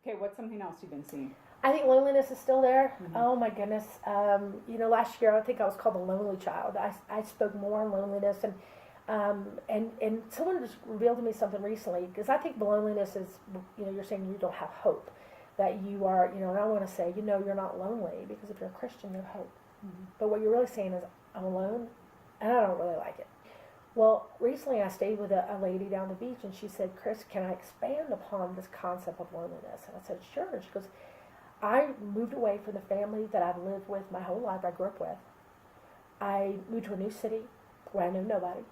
Okay, what's something else you've been seeing? I think loneliness is still there. Oh my goodness. Last year I think I was called the lonely child. I spoke more on loneliness, and someone just revealed to me something recently, because I think loneliness is, you're saying you don't have hope, that you are, and I want to say, you're not lonely, because if you're a Christian, you have hope. But what you're really saying is, I'm alone, and I don't really like it. Well, recently I stayed with a lady down the beach, and she said, Kris, can I expand upon this concept of loneliness? And I said, sure. And she goes, I moved away from the family that I've lived with my whole life, I grew up with. I moved to a new city where I knew nobody.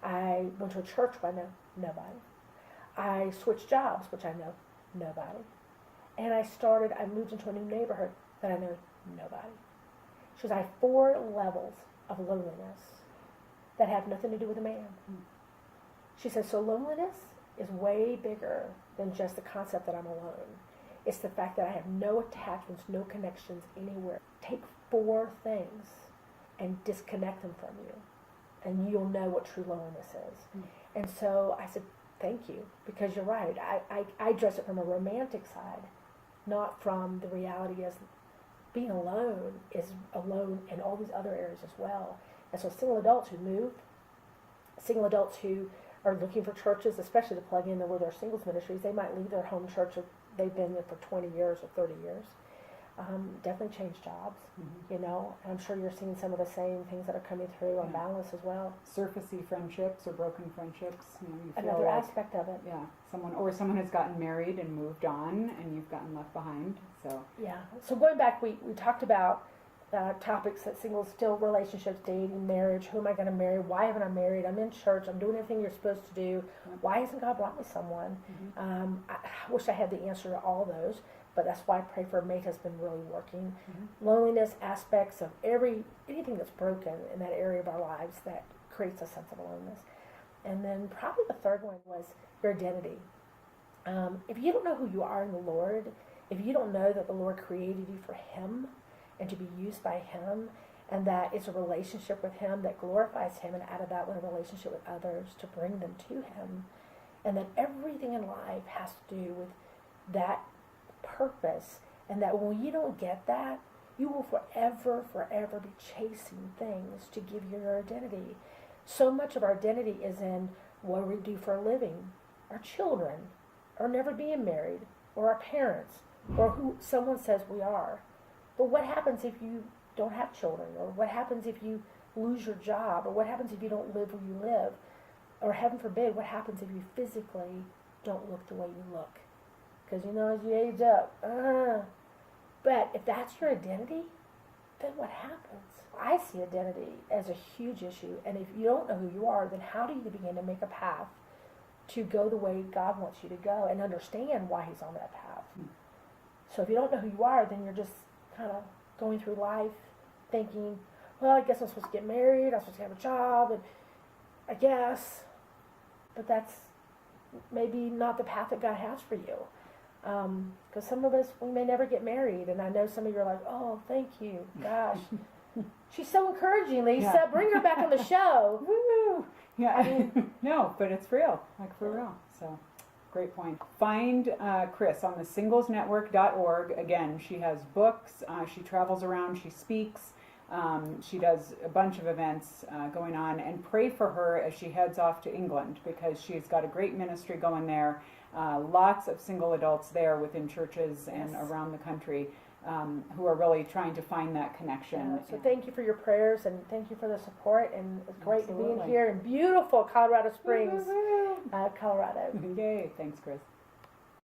I went to a church where I know nobody. I switched jobs, which I know nobody. And I moved into a new neighborhood that I know nobody. She goes, I have 4 levels of loneliness that have nothing to do with a man. She says, so loneliness is way bigger than just the concept that I'm alone. It's the fact that I have no attachments, no connections anywhere. Take 4 things and disconnect them from you, and you'll know what true loneliness is. And so I said, thank you, because you're right. I address it from a romantic side, not from the reality as being alone is alone in all these other areas as well. And so single adults who move, single adults who are looking for churches, especially to plug in with their singles ministries, they might leave their home church that they've been there for 20 years or 30 years. Definitely change jobs, And I'm sure you're seeing some of the same things that are coming through on Boundless as well. Surfacey friendships or broken friendships. You feel another aspect of it. Yeah, someone has gotten married and moved on, and you've gotten left behind. So yeah. So going back, we talked about topics that singles, still relationships, dating, marriage. Who am I going to marry? Why haven't I married? I'm in church. I'm doing everything you're supposed to do. Why hasn't God brought me someone? I wish I had the answer to all those, but that's why I pray for a mate has been really working. Loneliness, aspects of anything that's broken in that area of our lives that creates a sense of aloneness. And then probably the third one was your identity. If you don't know who you are in the Lord, if you don't know that the Lord created you for Him, and to be used by Him, and that it's a relationship with Him that glorifies Him, and out of that one, a relationship with others to bring them to Him, and that everything in life has to do with that purpose, and that when you don't get that, you will forever be chasing things to give you your identity. So much of our identity is in what we do for a living, our children, or never being married, or our parents, or who someone says we are. But what happens if you don't have children? Or what happens if you lose your job? Or what happens if you don't live where you live? Or heaven forbid, what happens if you physically don't look the way you look? Because as you age up. But if that's your identity, then what happens? I see identity as a huge issue. And if you don't know who you are, then how do you begin to make a path to go the way God wants you to go and understand why He's on that path? So if you don't know who you are, then you're just kind of going through life thinking, well, I guess I'm supposed to get married, I'm supposed to have a job, and I guess, but that's maybe not the path that God has for you. Because some of us, we may never get married, and I know some of you are like, oh, thank you, gosh. She's so encouraging, Lisa. Yeah. Bring her back on the show. Woo! Yeah, no, but it's real, for real, so... Great point. Find Kris on the singlesnetwork.org. Again, she has books, she travels around, she speaks, she does a bunch of events going on, and pray for her as she heads off to England, because she's got a great ministry going there. Lots of single adults there within churches and around the country who are really trying to find that connection. So thank you for your prayers, and thank you for the support, and it's great to be in here in beautiful Colorado Springs, Colorado. Yay, thanks, Kris.